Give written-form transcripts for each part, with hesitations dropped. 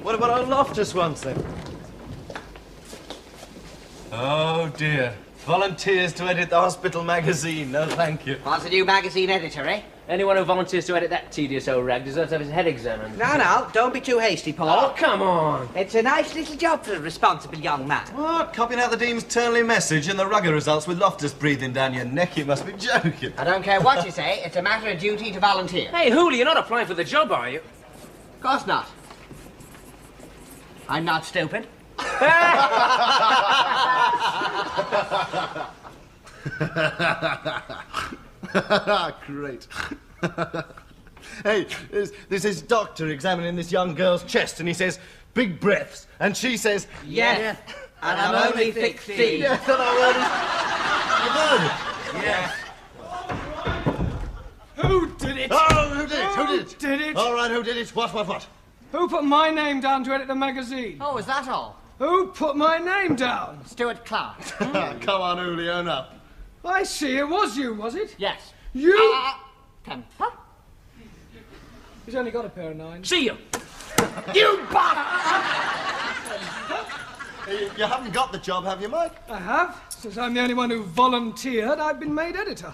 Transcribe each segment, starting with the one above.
What about our Loftus ones, then? Oh, dear. Volunteers to edit the hospital magazine. No, thank you. What's a new magazine editor, eh? Anyone who volunteers to edit that tedious old rag deserves to have his head examined. No, don't be too hasty, Paul. Oh, come on. It's a nice little job for a responsible young man. What? Copying out the Dean's Turnley message and the rugger results with Loftus breathing down your neck? You must be joking. I don't care what you say, it's a matter of duty to volunteer. Hey, Hooley, you're not applying for the job, are you? Of course not. I'm not stupid. Great. Hey, this is doctor examining this young girl's chest, and he says, big breaths, and she says, yes. And I'm only 16. Yes, and I heard it. Yes. Who did it? Oh, who did it? Who did it? All right, who did it? What? Who put my name down to edit the magazine? Oh, is that all? Who put my name down? Stuart Clark. Come on, Uli, own up. I see, it was you, was it? Yes. You? Temper? He's only got a pair of nines. See you. You bastard! You haven't got the job, have you, Mike? I have. Since I'm the only one who volunteered, I've been made editor.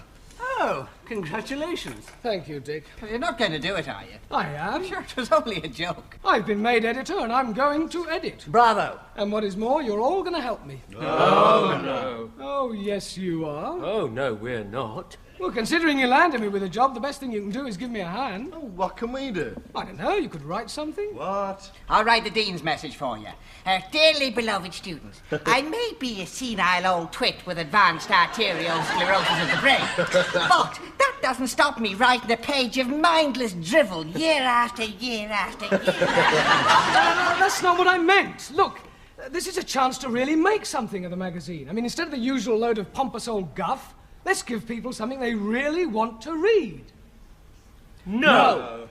Oh, congratulations. Thank you, Dick. Well, you're not going to do it, are you? I am. Sure, it was only a joke. I've been made editor and I'm going to edit. Bravo. And what is more, you're all going to help me. Oh, no. Oh, yes, you are. Oh, no, we're not. Well, considering you landed me with a job, the best thing you can do is give me a hand. Oh, what can we do? I don't know, you could write something. What? I'll write the Dean's message for you. Dearly beloved students, I may be a senile old twit with advanced arterial sclerosis of the brain, but that doesn't stop me writing a page of mindless drivel year after year after year. No, that's not what I meant. Look, this is a chance to really make something of the magazine. I mean, instead of the usual load of pompous old guff, let's give people something they really want to read. No.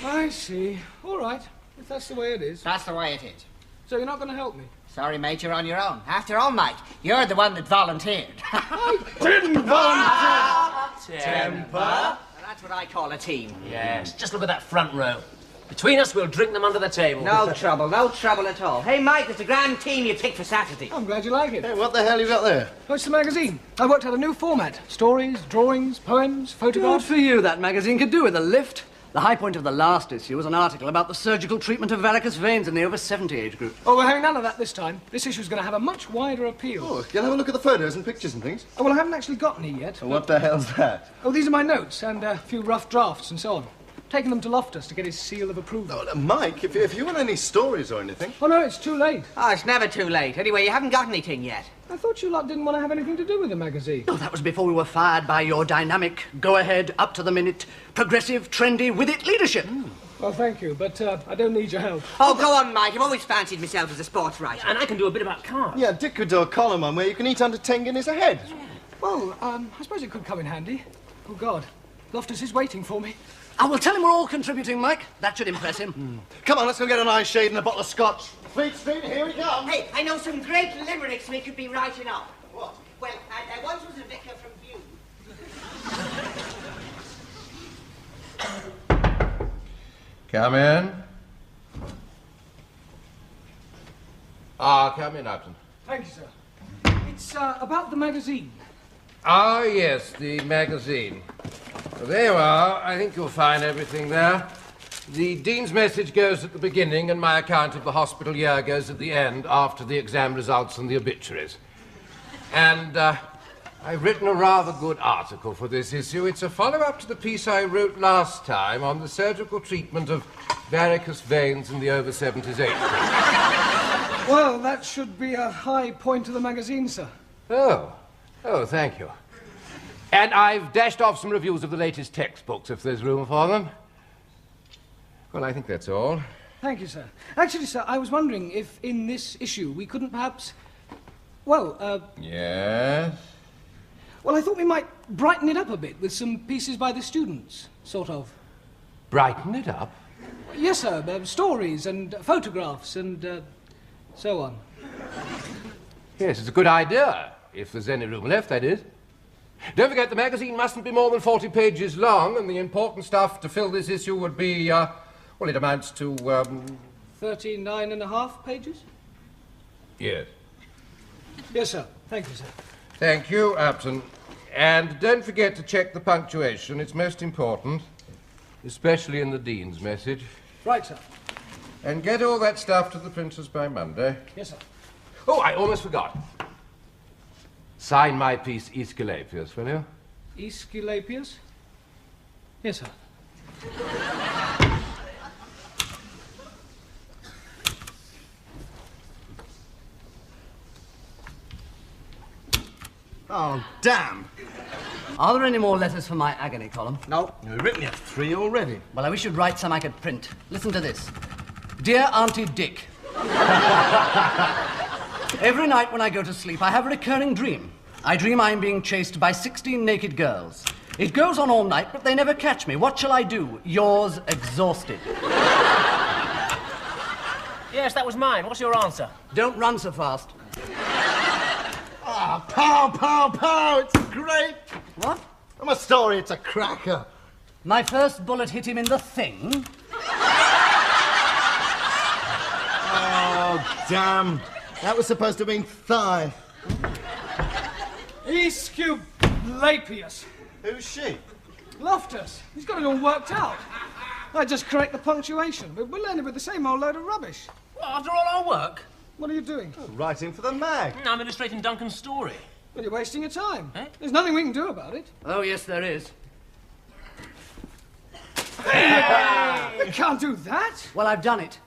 I see. All right, if that's the way it is. That's the way it is. So you're not going to help me? Sorry, mate, you're on your own. After all, Mike, you're the one that volunteered. I didn't volunteer! Temper. Well, that's what I call a team. Yes, just look at that front row. Between us, we'll drink them under the table. No trouble at all. Hey, Mike, it's a grand team you picked for Saturday. I'm glad you like it. Hey, what the hell you got there? Oh, it's the magazine. I worked out a new format. Stories, drawings, poems, Good photographs. for you, that magazine could do with a lift. The high point of the last issue was an article about the surgical treatment of varicose veins in the over 70 age group. Oh, we're having none of that this time. This issue's going to have a much wider appeal. Oh, you'll have a look at the photos and pictures and things. Oh, well, I haven't actually got any yet. What the hell's that? Oh, these are my notes and a few rough drafts and so on. Taking them to Loftus to get his seal of approval. Oh, Mike, if you want any stories or anything... Oh, no, it's too late. Oh, it's never too late. Anyway, you haven't got anything yet. I thought you lot didn't want to have anything to do with the magazine. Oh, that was before we were fired by your dynamic, go-ahead, up-to-the-minute, progressive, trendy, with-it leadership. Well, thank you, but I don't need your help. Oh, go on, Mike. I've always fancied myself as a sports writer. And I can do a bit about cars. Yeah, Dick could do a column on where you can eat under 10 guineas a head. Well, I suppose it could come in handy. Oh, God. Loftus is waiting for me. I will tell him we're all contributing, Mike. That should impress him. Come on, let's go get an eye shade and a bottle of scotch. Fleet Street, here we come. Hey, I know some great limericks we could be writing up. What? Well, I once was a vicar from View. Come in. Come in, Upton. Thank you, sir. It's about the magazine. Ah, yes, the magazine. Well, there you are. I think you'll find everything there. The Dean's message goes at the beginning, and my account of the hospital year goes at the end, after the exam results and the obituaries. And I've written a rather good article for this issue. It's a follow-up to the piece I wrote last time on the surgical treatment of varicose veins in the over 70s age group. Well, that should be a high point of the magazine, sir. Oh, thank you. And I've dashed off some reviews of the latest textbooks, if there's room for them. Well, I think that's all. Thank you, sir. Actually, sir, I was wondering if in this issue we couldn't perhaps... Well, Yes? Well, I thought we might brighten it up a bit with some pieces by the students, sort of. Brighten it up? Yes, sir. Stories and photographs and so on. Yes, it's a good idea, if there's any room left, that is. Don't forget, the magazine mustn't be more than 40 pages long, and the important stuff to fill this issue would be, Well, it amounts to, 39.5 pages? yes. Yes, sir. Thank you, sir. Thank you, Upton. And don't forget to check the punctuation. It's most important, especially in the Dean's message. Right, sir. And get all that stuff to the printers by Monday. Yes, sir. Oh, I almost forgot. Sign my piece Aesculapius, will you? Aesculapius? Yes, sir. Oh, damn. Are there any more letters for my agony column? No. You've written your 3 already. Well, I wish you'd write some I could print. Listen to this. Dear Auntie Dick. Every night when I go to sleep, I have a recurring dream. I dream I'm being chased by 16 naked girls. It goes on all night, but they never catch me. What shall I do? Yours, exhausted. Yes, that was mine. What's your answer? Don't run so fast. Ah, pow, pow, pow! It's great! What? I'm a story, it's a cracker. My first bullet hit him in the thing. Oh, damn. That was supposed to mean thigh. Aesculapius. Who's she? Loftus. He's got it all worked out. I just correct the punctuation, but we'll end it with the same old load of rubbish. Well, after all our work, What are you doing? Writing for the mag. I'm illustrating Duncan's story. Well, you're wasting your time. Eh? There's nothing we can do about it. Oh, yes, there is. We can't do that. Well, I've done it.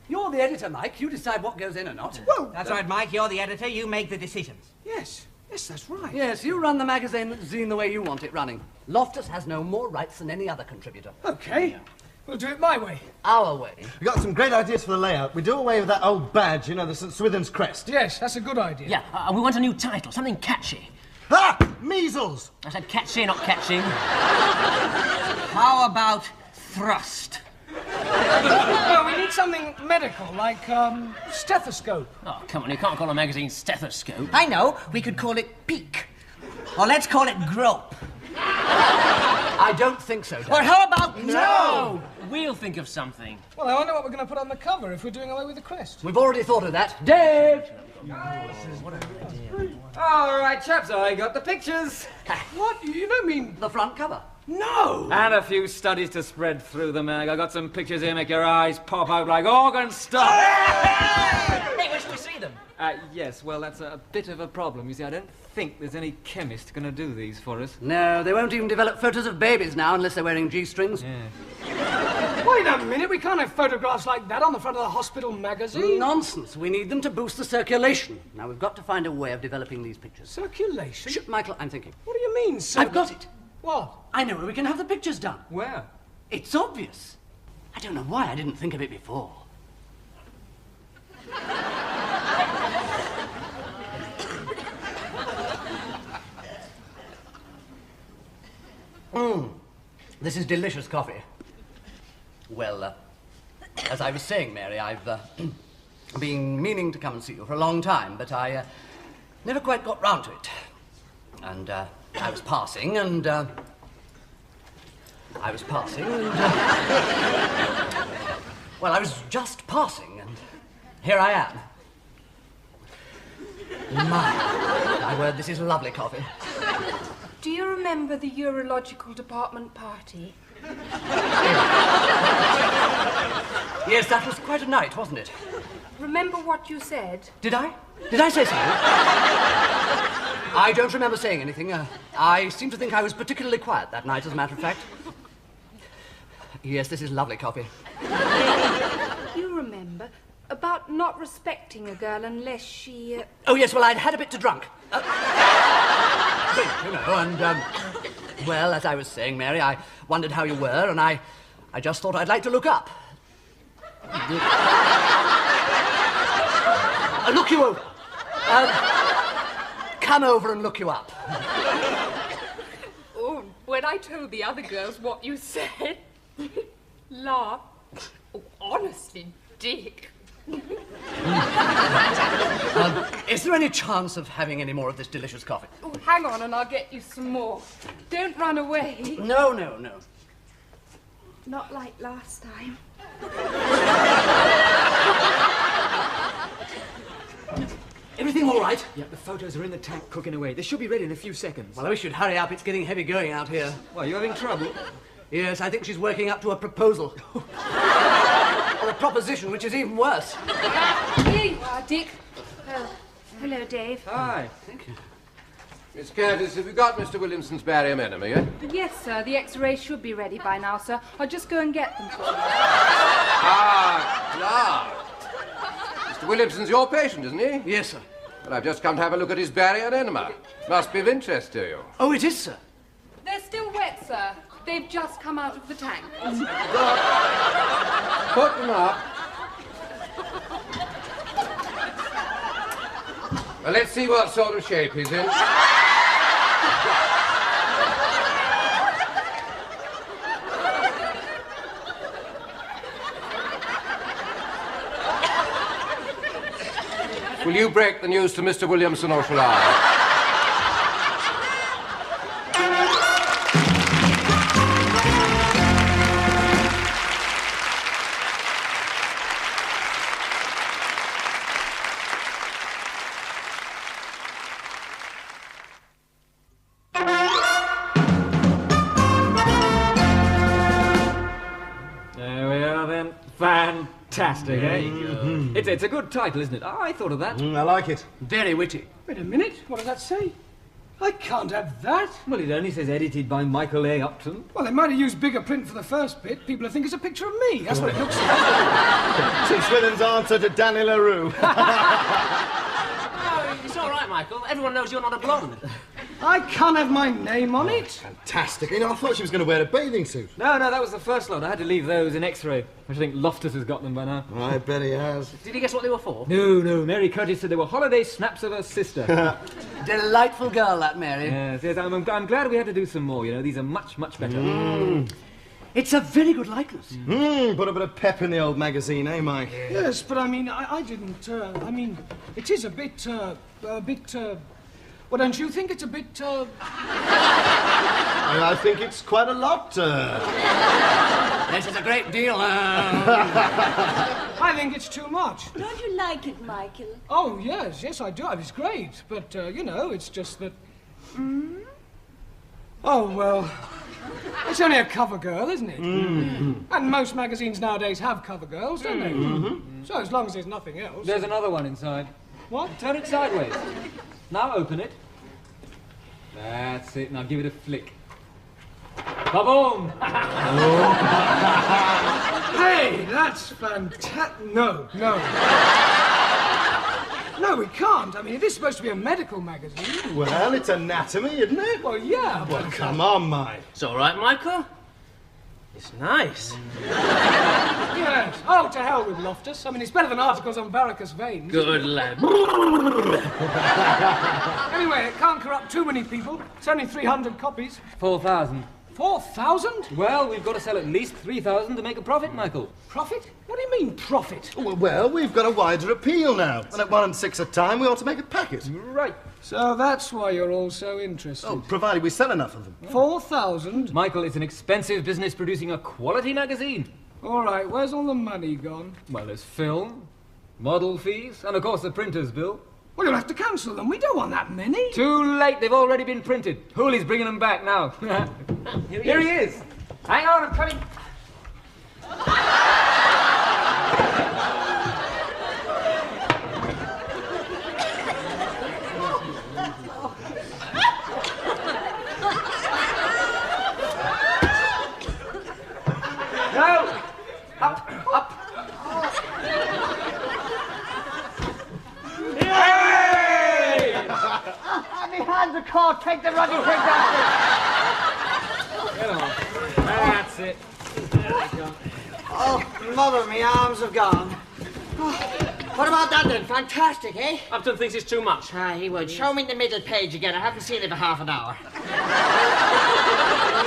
You're the editor, Mike. You decide what goes in or not. Well, That's right, Mike. You're the editor. You make the decisions. yes. Yes, that's right. Yes, you run the magazine the way you want it running. Loftus has no more rights than any other contributor. Okay. We'll do it my way. Our way. We got some great ideas for the layout. We do away with that old badge, you know, the St. Swithin's crest. Yes, that's a good idea. Yeah, we want a new title, something catchy. Ah! Measles! I said catchy, not catching. How about thrust? Well, we need something medical, like, stethoscope. Oh, come on, you can't call a magazine Stethoscope. I know. We could call it peak. Or let's call it grope. I don't think so, Dad. Or how about no? We'll think of something. Well, I wonder what we're going to put on the cover if we're doing away with the crest. We've already thought of that. Dave! All right, chaps, I got the pictures. What? You don't mean... The front cover. No! And a few studies to spread through the mag. I got some pictures here make your eyes pop out like organ stuff. Hey, where should we see them? Yes, well, that's a bit of a problem. You see, I don't think there's any chemist going to do these for us. No, they won't even develop photos of babies now unless they're wearing G-strings. Wait a minute, we can't have photographs like that on the front of the hospital magazine. Nonsense. We need them to boost the circulation. Now, we've got to find a way of developing these pictures. Circulation? Shh, Michael, I'm thinking. What do you mean, sir? I've got it. What? I know where we can have the pictures done. Where? It's obvious. I don't know why I didn't think of it before. This is delicious coffee. Well, as I was saying, Mary, I've been meaning to come and see you for a long time, but I never quite got round to it. And I was passing, and well, I was just passing, and here I am. My word, this is lovely coffee. Do you remember the urological department party? Yes, that was quite a night, wasn't it? Remember what you said? Did I? Did I say something? I don't remember saying anything. I seem to think I was particularly quiet that night, as a matter of fact. Yes, this is lovely coffee. You remember about not respecting a girl unless she... Oh, yes, well, I'd had a bit to drunk. Drink, you know, and, well, as I was saying, Mary, I wondered how you were, and I just thought I'd like to look up. Look you over. Come over and look you up. Oh, when I told the other girls what you said, laugh. Oh, honestly, Dick. Is there any chance of having any more of this delicious coffee? Oh, hang on and I'll get you some more. Don't run away. No, no, no. Not like last time. Everything all right? Yeah, the photos are in the tank cooking away. They should be ready in a few seconds. Well, I wish you'd hurry up. It's getting heavy going out here. Well, you having trouble? Yes, I think she's working up to a proposal. Or a proposition, which is even worse. Here you are, Dick. Oh, hello, Dave. Hi. Thank you. Miss Curtis, have you got Mr. Williamson's barium enema yet? Yes, sir. The X-rays should be ready by now, sir. I'll just go and get them for you. Ah, Clark. Mr. Williamson's your patient, isn't he? Yes, sir. Well, I've just come to have a look at his barium enema. Must be of interest to you. Oh, it is, sir. They're still wet, sir. They've just come out of the tank. Put them up. Well, let's see what sort of shape he's in. Will you break the news to Mr. Williamson, or shall I? There we are then. Fantastic, eh? It's a good title, isn't it? I thought of that. I like it. Very witty. Wait a minute, what does that say? I can't have that. Well, it only says edited by Michael A. Upton. Well, they might have used bigger print for the first bit. People will think it's a picture of me. That's what it looks like. Sid Swillen's answer to Danny LaRue. No, it's all right, Michael. Everyone knows you're not a blonde. I can't have my name on it. Fantastic. You know, I thought she was going to wear a bathing suit. No, that was the first lot. I had to leave those in X-ray. I think Loftus has got them by now. I bet he has. Did you guess what they were for? No. Mary Curtis said they were holiday snaps of her sister. Delightful girl, that Mary. Yes, I'm glad we had to do some more, you know. These are much, much better. It's a very good likeness. Put a bit of pep in the old magazine, eh, Mike? Yes, but I mean, I didn't, it is a bit, well, don't you think it's a bit, I think it's quite a lot. This is a great deal. I think it's too much. Don't you like it, Michael? Oh, yes, I do. It's great. But, you know, it's just that... Oh, well, it's only a cover girl, isn't it? And most magazines nowadays have cover girls, don't they? So as long as there's nothing else... There's another one inside. What? Turn it sideways. Now open it. That's it. Now give it a flick. Ba-boom! Hey, that's fantastic. No. No, we can't. I mean, it is supposed to be a medical magazine. Well, it's anatomy, isn't it? Well, yeah, Well, but... come on, Mike. It's all right, Michael. It's nice. Yes. Oh, to hell with Loftus. I mean, it's better than articles on varicose veins. Good lad. Anyway, it can't corrupt too many people. It's only 300 copies. 4,000. 4,000? Well, we've got to sell at least 3,000 to make a profit, Michael. Profit? What do you mean, profit? Well, we've got a wider appeal now. And at 1 and 6 a time, we ought to make a packet. Right. So that's why you're all so interested. Oh, provided we sell enough of them. 4,000? Michael, it's an expensive business producing a quality magazine. All right, where's all the money gone? Well, there's film, model fees, and of course the printer's bill. Well, you'll have to cancel them. We don't want that many. Too late, they've already been printed. Hooley's bringing them back now. Here he is. Hang on, I'm coming. No! Up! Hey! My hands are caught. Take the ruddy pig down. Get on. That's it. There we go. Oh, mother, my arms have gone. What about that then? Fantastic, eh? Upton thinks it's too much. He would. Show me the middle page again. I haven't seen it for half an hour.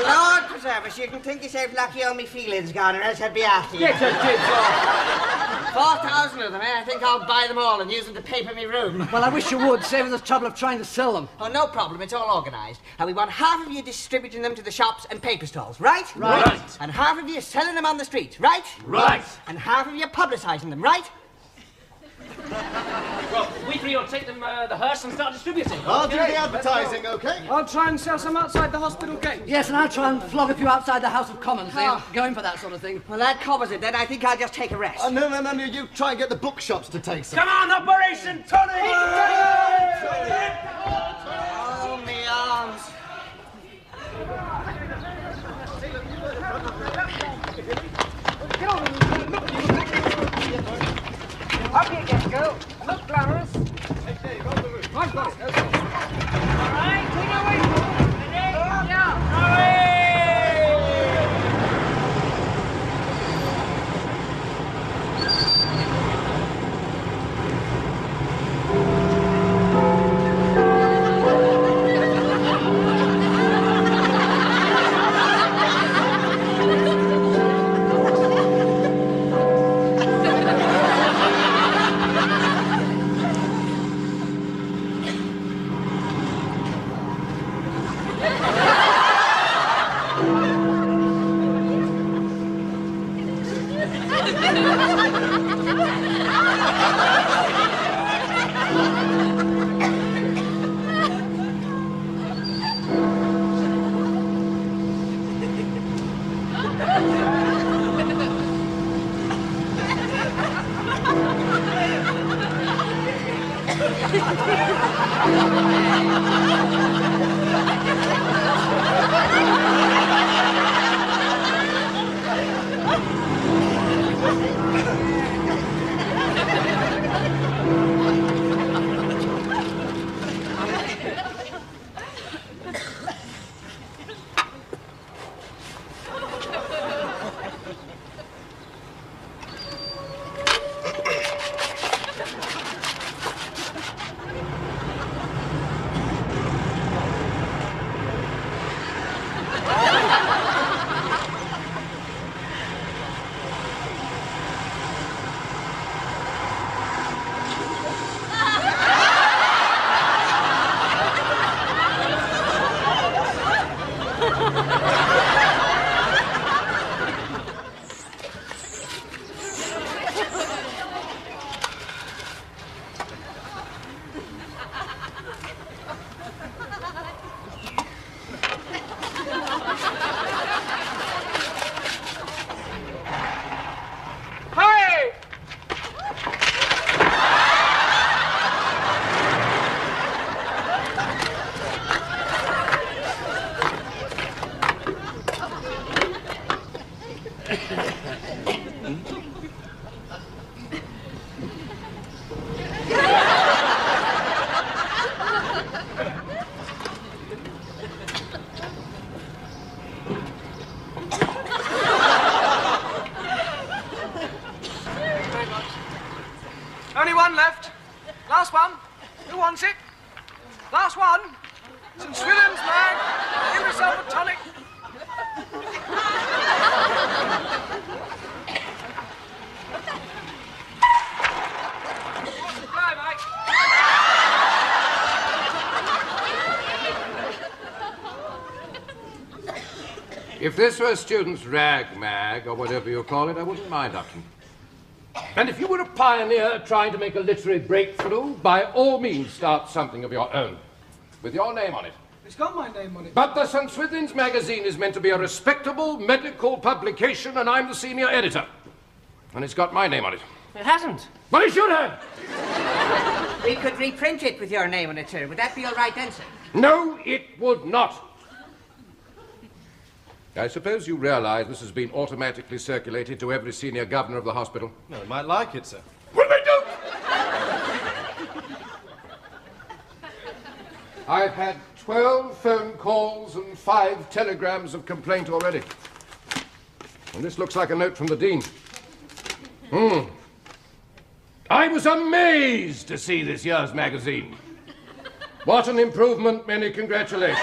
Lord preserve us, you can think yourself lucky all me feelings gone, or else I'd be after you. Get your kids off. 4,000 of them, eh? I think I'll buy them all and use them to paper me room. Well, I wish you would, saving us the trouble of trying to sell them. Oh, no problem. It's all organised. And we want half of you distributing them to the shops and paper stalls, right? Right. And half of you selling them on the street, right? Right. And half of you publicising them, right? Well, we three will take them the hearse and start distributing. I'll do the advertising, okay? I'll try and sell some outside the hospital gate. Yes, and I'll try and flog a few outside the House of Commons. They're going for that sort of thing. Well, that covers it. Then I think I'll just take a rest. No, you try and get the bookshops to take some. Come on, Operation Tony! Oh, me arms. Up you get, girl. Look glamorous. I've got it. Okay. All right, take it away. Ready? Yeah. Only one left. Last one. Who wants it? Last one. St. Swithin's mag. Give yourself a tonic. If this were a student's rag mag, or whatever you call it, I wouldn't mind, Upton. And if you were a pioneer trying to make a literary breakthrough, by all means start something of your own, with your name on it. It's got my name on it. But the St. Swithin's magazine is meant to be a respectable medical publication, and I'm the senior editor. And it's got my name on it. It hasn't. Well, it should have! We could reprint it with your name on it, sir. Would that be all right then, sir? No, it would not. I suppose you realize this has been automatically circulated to every senior governor of the hospital. No, they might like it, sir. Well, they don't! I've had 12 phone calls and 5 telegrams of complaint already. And this looks like a note from the Dean. I was amazed to see this year's magazine. What an improvement, many congratulations.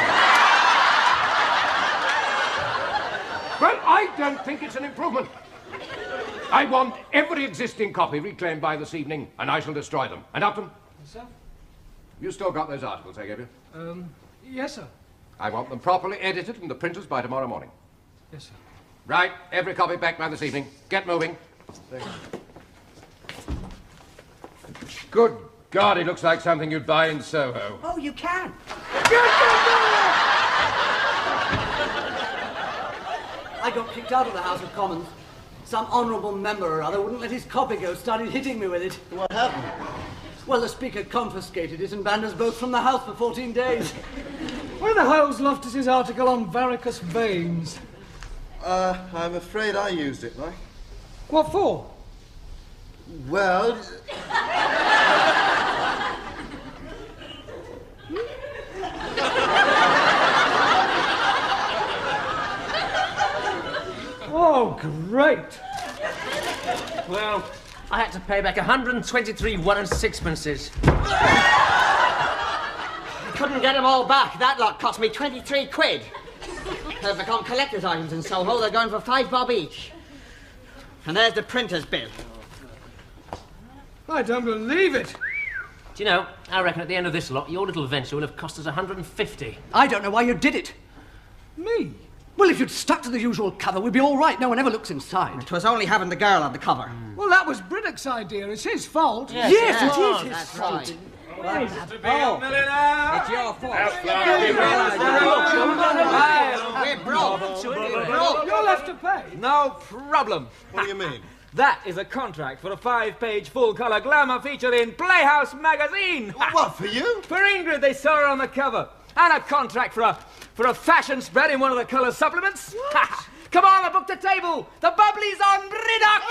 Well, I don't think it's an improvement. I want every existing copy reclaimed by this evening, and I shall destroy them. And Upton, Yes, sir? you still got those articles I gave you? Yes, sir. I want them properly edited from the printers by tomorrow morning. Yes, sir. Right, every copy back by this evening. Get moving. Good God, it looks like something you'd buy in Soho. Oh, you can. I got kicked out of the House of Commons. Some honourable member or other wouldn't let his copy go, started hitting me with it. What happened? Well, the Speaker confiscated it and banned us both from the House for 14 days. Where the hell's Loftus's article on varicose veins? I'm afraid I used it, Mike. What for? Well... Oh, great. Well, I had to pay back 123 1 and sixpences. Couldn't get them all back. That lot cost me 23 quid. They've become collector's items in Soho. They're going for £5 bob each. And there's the printer's bill. I don't believe it. Do you know, I reckon at the end of this lot, your little venture will have cost us 150. I don't know why you did it. Me? Well, if you'd stuck to the usual cover, we'd be all right. No one ever looks inside. It was only having the girl on the cover. Well, that was Briddock's idea. It's his fault. Yes, it is his That's fault. right. It's your fault. We're broke. You'll have to pay. No problem. What do you mean? That is a contract for a 5-page full-colour glamour feature in Playhouse magazine. What, for you? For Ingrid, they saw her on the cover. And a contract for a fashion spread in one of the colour supplements. Come on, I booked a table. The bubbly's on Briddock.